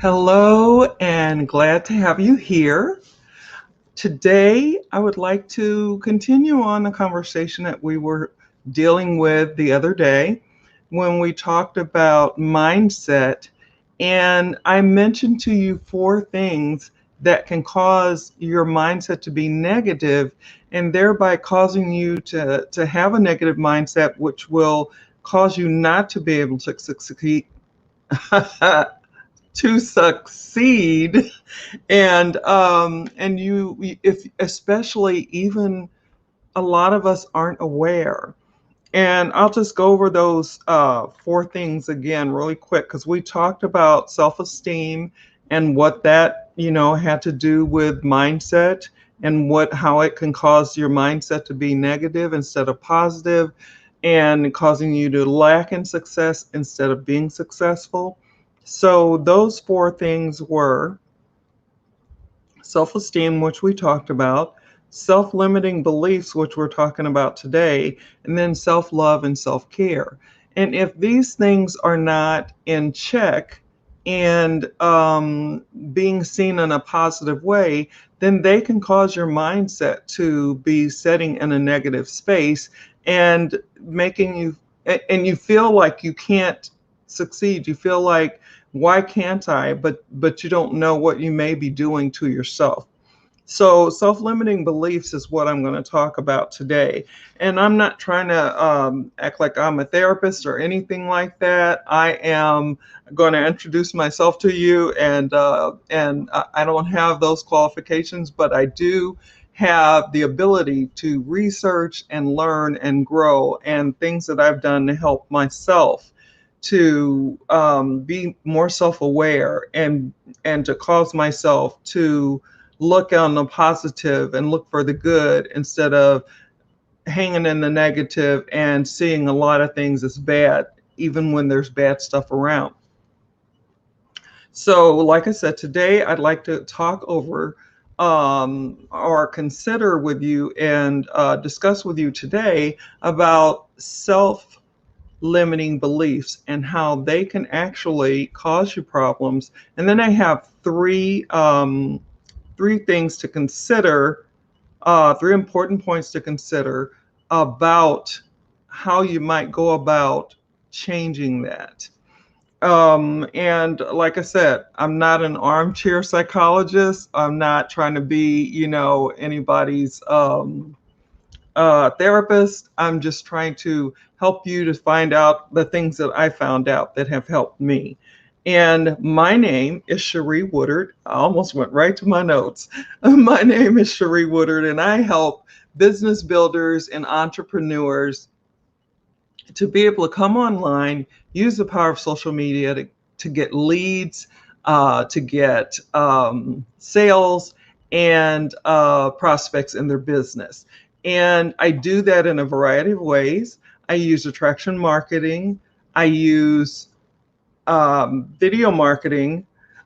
Hello, and glad to have you here. Today, I would like to continue on the conversation that we were dealing with the other day when we talked about mindset. And I mentioned to you four things that can cause your mindset to be negative and thereby causing you to have a negative mindset, which will cause you not to be able to succeed. To succeed and you if especially even a lot of us aren't aware. And I'll just go over those four things again really quick because we talked about self-esteem and what that had to do with mindset and what how it can cause your mindset to be negative instead of positive and causing you to lack in success instead of being successful. So those four things were self esteem, which we talked about, self limiting beliefs, which we're talking about today, and then self love and self care. And if these things are not in check and being seen in a positive way, then they can cause your mindset to be setting in a negative space and making you, and you feel like you can't succeed. You feel like why can't I? But you don't know what you may be doing to yourself. So self-limiting beliefs is what I'm going to talk about today. And I'm not trying to act like I'm a therapist or anything like that. I am going to introduce myself to you, and I don't have those qualifications, but I do have the ability to research and learn and grow, and things that I've done to help myself to be more self-aware and to cause myself to look on the positive and look for the good instead of hanging in the negative and seeing a lot of things as bad, even when there's bad stuff around. So, like I said, today I'd like to talk over or consider with you and discuss with you today about self limiting beliefs and how they can actually cause you problems. And then I have three things to consider, three important points to consider about how you might go about changing that. And like I said, I'm not an armchair psychologist. I'm not trying to be, anybody's therapist. I'm just trying to help you to find out the things that I found out that have helped me. And my name is Cherie Woodard. I almost went right to my notes. My name is Cherie Woodard, and I help business builders and entrepreneurs to be able to come online, use the power of social media to get leads, to get sales and prospects in their business. And I do that in a variety of ways. I use attraction marketing. I use video marketing,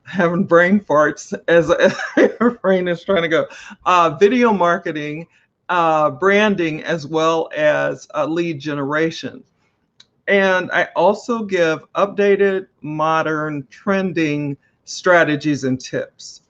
having brain farts as our brain is trying to go. Video marketing, branding, as well as lead generation. And I also give updated, modern, trending strategies and tips.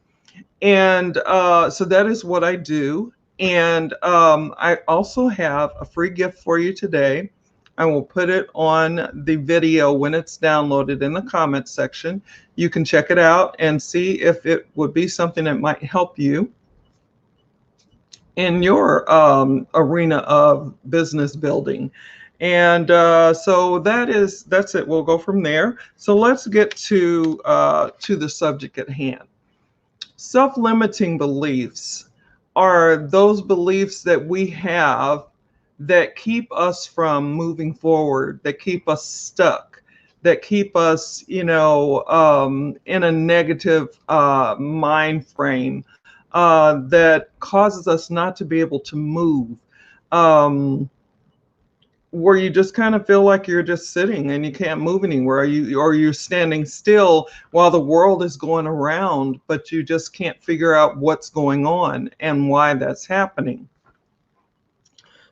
And so that is what I do. And I also have a free gift for you today. I will put it on the video when it's downloaded in the comments section. You can check it out and see if it would be something that might help you in your arena of business building. And so that's it. We'll go from there. So let's get to the subject at hand. Self-limiting beliefs are those beliefs that we have that keep us from moving forward, that keep us stuck, that keep us, in a negative mind frame, that causes us not to be able to move. Um, where you just kind of feel like you're just sitting and you can't move anywhere, or you're standing still while the world is going around, but you just can't figure out what's going on and why that's happening.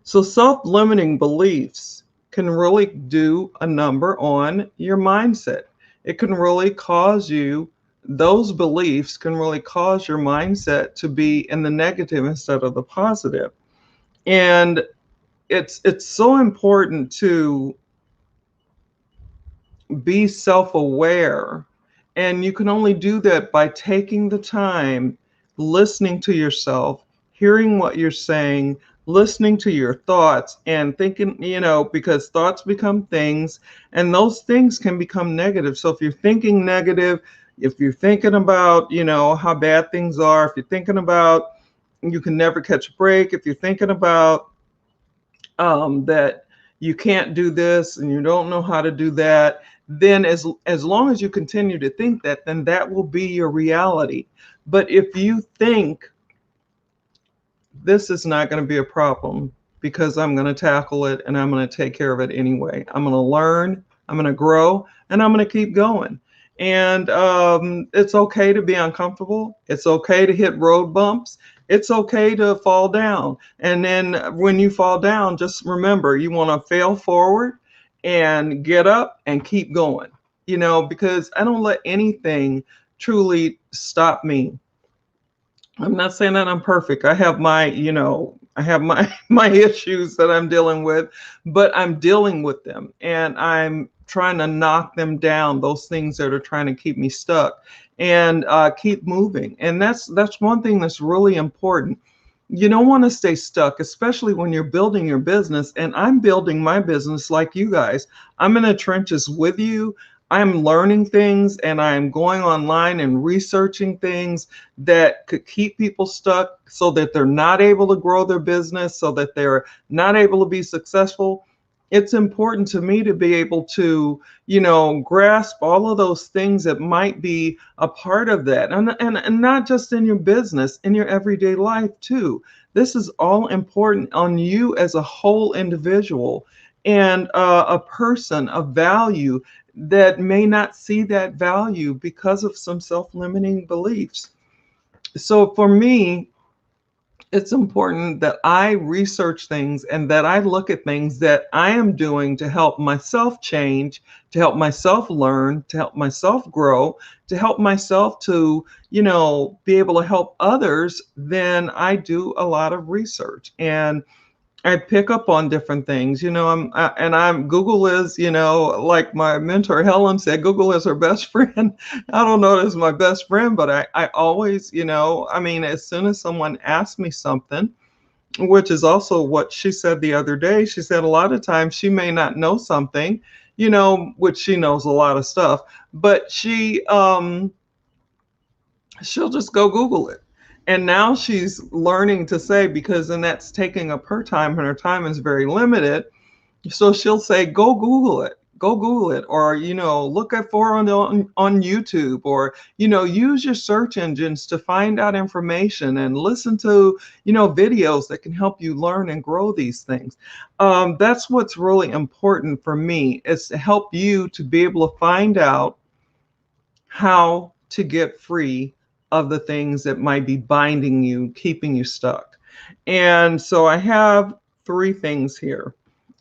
So self-limiting beliefs can really do a number on your mindset. It can really cause you those beliefs can really cause your mindset to be in the negative instead of the positive. And it's so important to be self-aware, and you can only do that by taking the time, listening to yourself, hearing what you're saying, listening to your thoughts, and thinking, because thoughts become things, and those things can become negative. So if you're thinking negative, if you're thinking about, how bad things are, if you're thinking about you can never catch a break, if you're thinking about that you can't do this and you don't know how to do that, then as long as you continue to think that, then that will be your reality. But if you think this is not going to be a problem because I'm going to tackle it and I'm going to take care of it anyway, I'm going to learn, I'm going to grow, and I'm going to keep going. And it's okay to be uncomfortable. It's okay to hit road bumps. It's okay to fall down. And then when you fall down, just remember you want to fail forward and get up and keep going, because I don't let anything truly stop me. I'm not saying that I'm perfect. I have my my issues that I'm dealing with, but I'm dealing with them and I'm trying to knock them down, those things that are trying to keep me stuck, and keep moving. And that's one thing that's really important. You don't want to stay stuck, especially when you're building your business. And I'm building my business like you guys. I'm in the trenches with you. I'm learning things and I'm going online and researching things that could keep people stuck so that they're not able to grow their business, so that they're not able to be successful. It's important to me to be able to, grasp all of those things that might be a part of that. And not just in your business, in your everyday life too. This is all important on you as a whole individual and a person of value that may not see that value because of some self-limiting beliefs. So for me, it's important that I research things and that I look at things that I am doing to help myself change, to help myself learn, to help myself grow, to help myself to, be able to help others. Then I do a lot of research and I pick up on different things, I'm Google is, like my mentor Helen said, Google is her best friend. I don't know it as my best friend, but I always, as soon as someone asks me something, which is also what she said the other day, she said a lot of times she may not know something, which she knows a lot of stuff, but she'll just go Google it. And now she's learning to say, because then that's taking up her time and her time is very limited. So she'll say, go Google it. Go Google it, or look at for on YouTube, or use your search engines to find out information and listen to videos that can help you learn and grow these things. That's what's really important for me, is to help you to be able to find out how to get free of the things that might be binding you, keeping you stuck. And so I have three things here.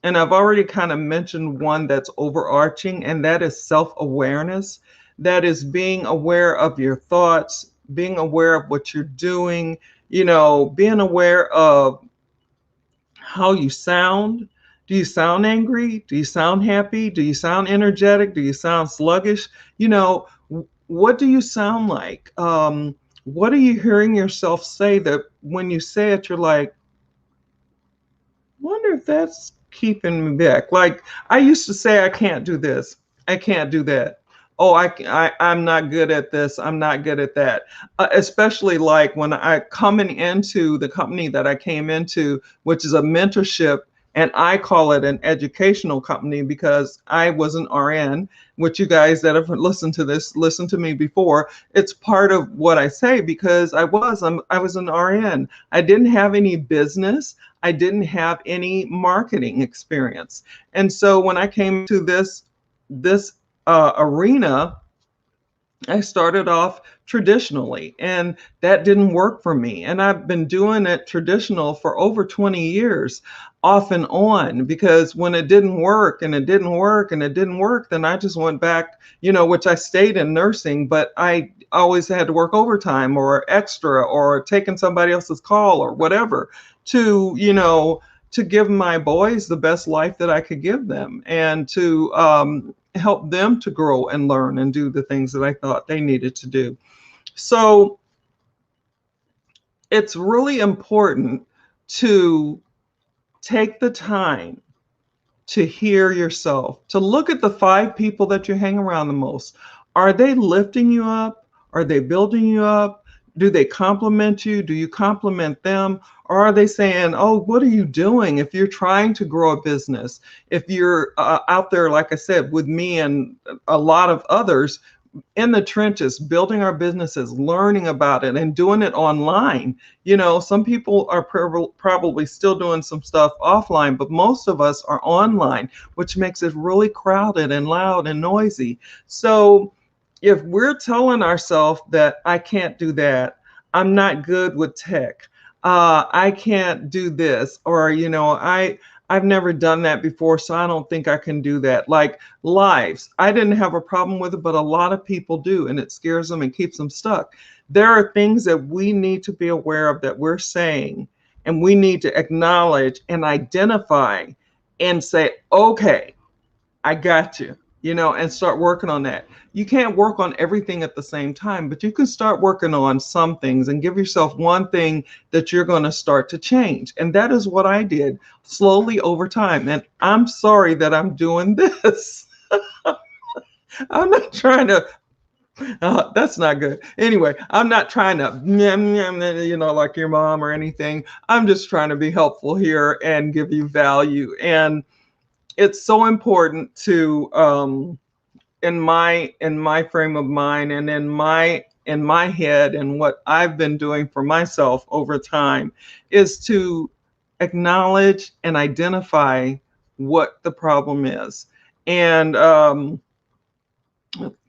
And I've already kind of mentioned one that's overarching, and that is self-awareness. That is being aware of your thoughts, being aware of what you're doing, being aware of how you sound. Do you sound angry? Do you sound happy? Do you sound energetic? Do you sound sluggish? What do you sound like? What are you hearing yourself say that when you say it, you're like, wonder if that's keeping me back? Like I used to say, I can't do this. I can't do that. Oh, I'm not good at this. I'm not good at that. Especially like when I coming into the company that I came into, which is a mentorship, and I call it an educational company because I was an RN, which you guys that have listened to this, listened to me before. It's part of what I say because I was an RN. I didn't have any business. I didn't have any marketing experience. And so when I came to this arena, I started off traditionally, and that didn't work for me. And I've been doing it traditional for over 20 years, off and on, because when it didn't work and it didn't work and it didn't work, then I just went back, which I stayed in nursing, but I always had to work overtime or extra or taking somebody else's call or whatever to, to give my boys the best life that I could give them, and to help them to grow and learn and do the things that I thought they needed to do. So it's really important to take the time to hear yourself, to look at the 5 people that you hang around the most. Are they lifting you up? Are they building you up? Do they compliment you? Do you compliment them? Or are they saying, oh, what are you doing? If you're trying to grow a business, if you're out there, like I said, with me and a lot of others, in the trenches, building our businesses, learning about it, and doing it online. Some people are probably still doing some stuff offline, but most of us are online, which makes it really crowded and loud and noisy. So if we're telling ourselves that I can't do that, I'm not good with tech, I can't do this, or I've never done that before, so I don't think I can do that. Like lives, I didn't have a problem with it, but a lot of people do, and it scares them and keeps them stuck. There are things that we need to be aware of that we're saying, and we need to acknowledge and identify and say, okay, I got you, and start working on that. You can't work on everything at the same time, but you can start working on some things and give yourself one thing that you're going to start to change. And that is what I did slowly over time. And I'm sorry that I'm doing this. I'm not trying to, that's not good. Anyway, I'm not trying to, like your mom or anything. I'm just trying to be helpful here and give you value. And it's so important to, in my frame of mind and in my head, and what I've been doing for myself over time, is to acknowledge and identify what the problem is. And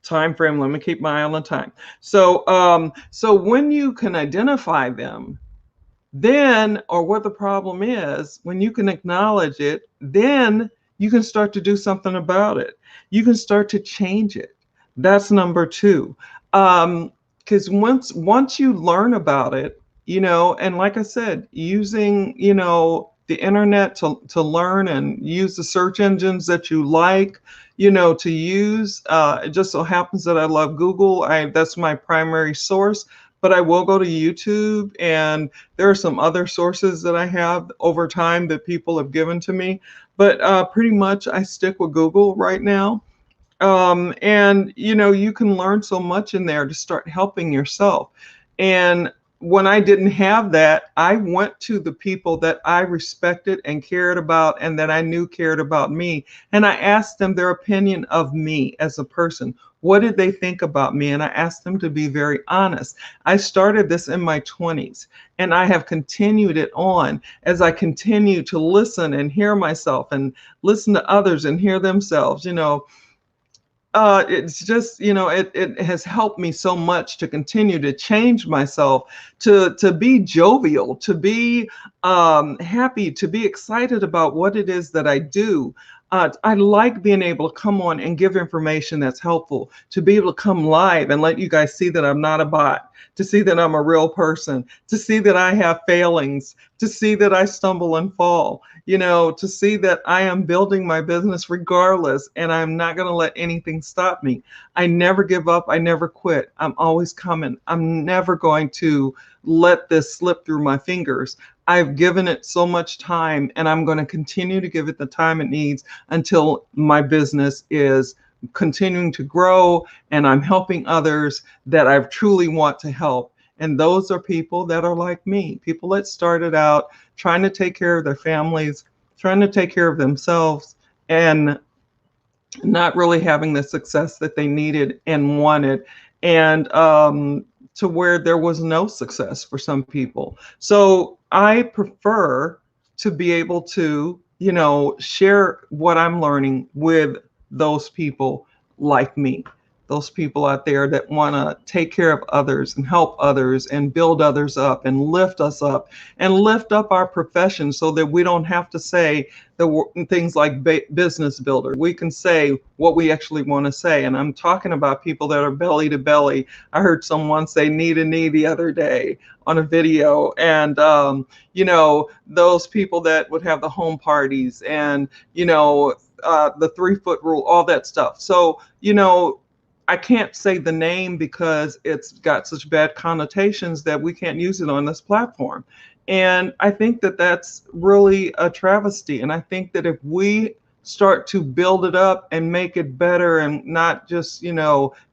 time frame, let me keep my eye on the time. So when you can identify them, then, or what the problem is, when you can acknowledge it, then you can start to do something about it. You can start to change it. That's number 2. Because once you learn about it, and like I said, using, the internet to learn, and use the search engines that you like, to use. It just so happens that I love Google. That's my primary source, but I will go to YouTube, and there are some other sources that I have over time that people have given to me. But pretty much I stick with Google right now. And you can learn so much in there to start helping yourself. And when I didn't have that, I went to the people that I respected and cared about, and that I knew cared about me, and I asked them their opinion of me as a person. What did they think about me? And I asked them to be very honest. I started this in my 20s, and I have continued it on as I continue to listen and hear myself, and listen to others and hear themselves. It's just, it has helped me so much to continue to change myself, to be jovial, to be happy, to be excited about what it is that I do. I like being able to come on and give information that's helpful, to be able to come live and let you guys see that I'm not a bot, to see that I'm a real person, to see that I have failings, to see that I stumble and fall, to see that I am building my business regardless, and I'm not going to let anything stop me. I never give up. I never quit. I'm always coming. I'm never going to let this slip through my fingers. I've given it so much time, and I'm going to continue to give it the time it needs until my business is continuing to grow and I'm helping others that I truly want to help. And those are people that are like me, people that started out trying to take care of their families, trying to take care of themselves, and not really having the success that they needed and wanted. And to where there was no success for some people. So I prefer to be able to, share what I'm learning with those people like me. those people out there that want to take care of others and help others and build others up and lift us up and lift up our profession so that we don't have to say things like business builder. We can say what we actually want to say. And I'm talking about people that are belly to belly. I heard someone say knee to knee the other day on a video. And, those people that would have the home parties and, the 3-foot rule, all that stuff. So, I can't say the name because it's got such bad connotations that we can't use it on this platform. And I think that that's really a travesty. And I think that if we start to build it up and make it better and not just,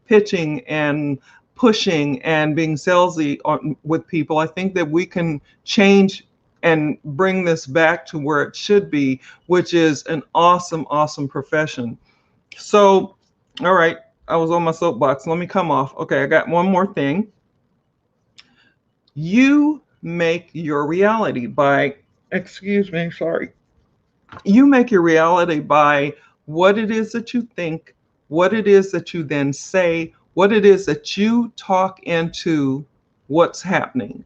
pitching and pushing and being salesy with people, I think that we can change and bring this back to where it should be, which is an awesome, awesome profession. So, all right, I was on my soapbox. Let me come off. Okay, I got one more thing. You make your reality by, you make your reality by what it is that you think, what it is that you then say, what it is that you talk into what's happening.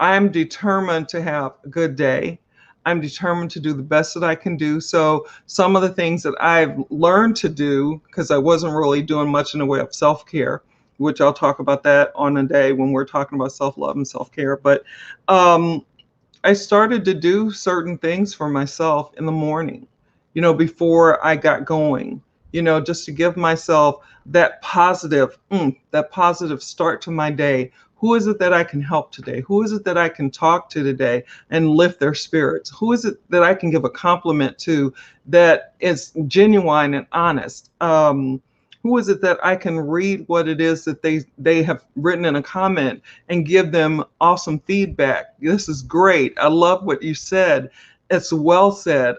I'm determined to have a good day. I'm determined to do the best that I can do. So some of the things that I've learned to do, because I wasn't really doing much in the way of self-care, which I'll talk about that on a day when we're talking about self-love and self-care. But I started to do certain things for myself in the morning, before I got going, just to give myself that positive start to my day. Who is it that I can help today? Who is it that I can talk to today and lift their spirits? Who is it that I can give a compliment to that is genuine and honest? Who is it that I can read what it is that they have written in a comment and give them awesome feedback? This is great. I love what you said. It's well said.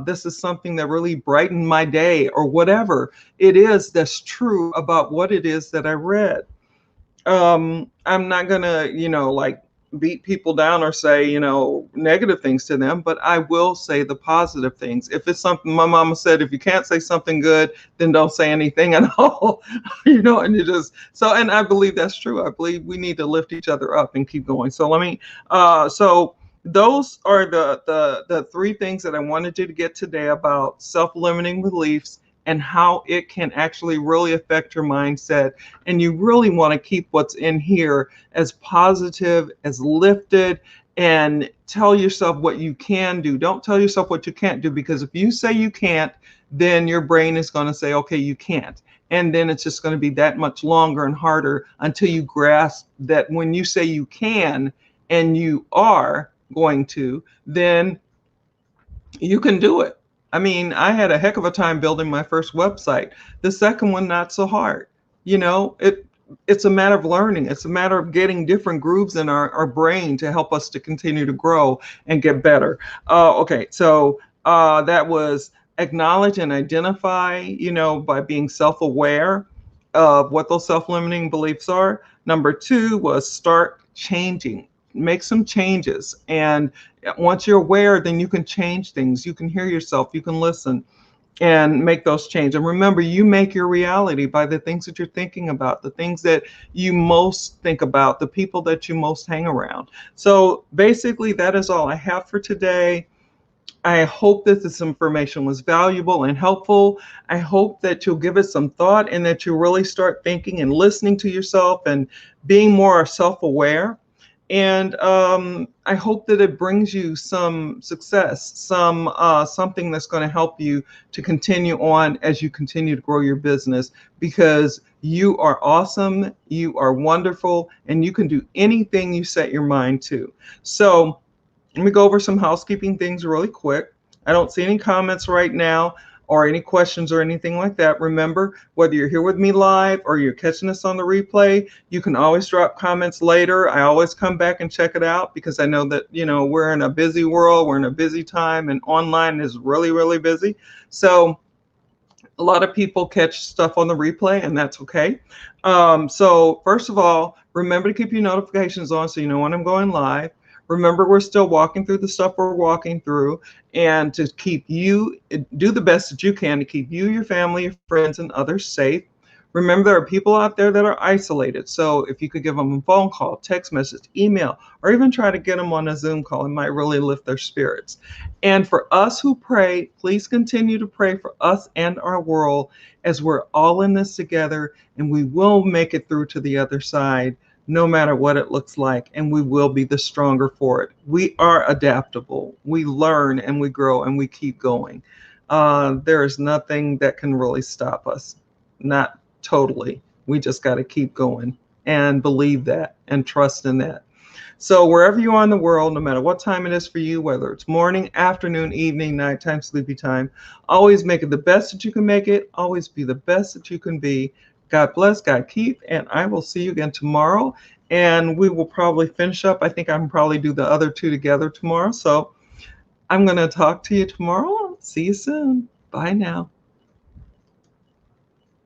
This is something that really brightened my day, or whatever it is that's true about what it is that I read. I'm not gonna, beat people down or say, negative things to them, but I will say the positive things. If it's something, my mama said, if you can't say something good, then don't say anything at all, and and I believe that's true. I believe we need to lift each other up and keep going. So so those are the 3 things that I wanted you to get today about self-limiting beliefs and how it can actually really affect your mindset. And you really want to keep what's in here as positive, as lifted, and tell yourself what you can do. Don't tell yourself what you can't do, because if you say you can't, then your brain is going to say, okay, you can't. And then it's just going to be that much longer and harder until you grasp that when you say you can and you are going to, then you can do it. I mean, I had a heck of a time building my first website. The second one, not so hard. It's a matter of learning. It's a matter of getting different grooves in our brain to help us to continue to grow and get better. Okay, so that was acknowledge and identify, by being self-aware of what those self-limiting beliefs are. Number 2 was start changing. Make some changes. And once you're aware, then you can change things. You can hear yourself, you can listen and make those changes. And remember, you make your reality by the things that you're thinking about, the things that you most think about, the people that you most hang around. So basically, that is all I have for today. I hope that this information was valuable and helpful. I hope that you'll give it some thought and that you really start thinking and listening to yourself and being more self-aware. And I hope that it brings you some success, something that's going to help you to continue on as you continue to grow your business, because you are awesome, you are wonderful, and you can do anything you set your mind to. So let me go over some housekeeping things really quick. I don't see any comments right now or any questions or anything like that. Remember, whether you're here with me live or you're catching us on the replay, you can always drop comments later. I always come back and check it out, because I know that, we're in a busy world, we're in a busy time, and online is really, really busy. So a lot of people catch stuff on the replay, and that's okay. So first of all, remember to keep your notifications on so you know when I'm going live. Remember, we're still walking through the stuff we're walking through, and to keep you, do the best that you can to keep you, your family, your friends, and others safe. Remember, there are people out there that are isolated. So if you could give them a phone call, text message, email, or even try to get them on a Zoom call, it might really lift their spirits. And for us who pray, please continue to pray for us and our world as we're all in this together, and we will make it through to the other side no matter what it looks like, and we will be the stronger for it. We are adaptable. We learn and we grow and we keep going. There is nothing that can really stop us. Not totally. We just got to keep going and believe that and trust in that. So wherever you are in the world, no matter what time it is for you, whether it's morning, afternoon, evening, nighttime, sleepy time, always make it the best that you can make it. Always be the best that you can be. God bless, God keep, and I will see you again tomorrow. And we will probably finish up. I think I can probably do the other two together tomorrow. So I'm going to talk to you tomorrow. See you soon. Bye now.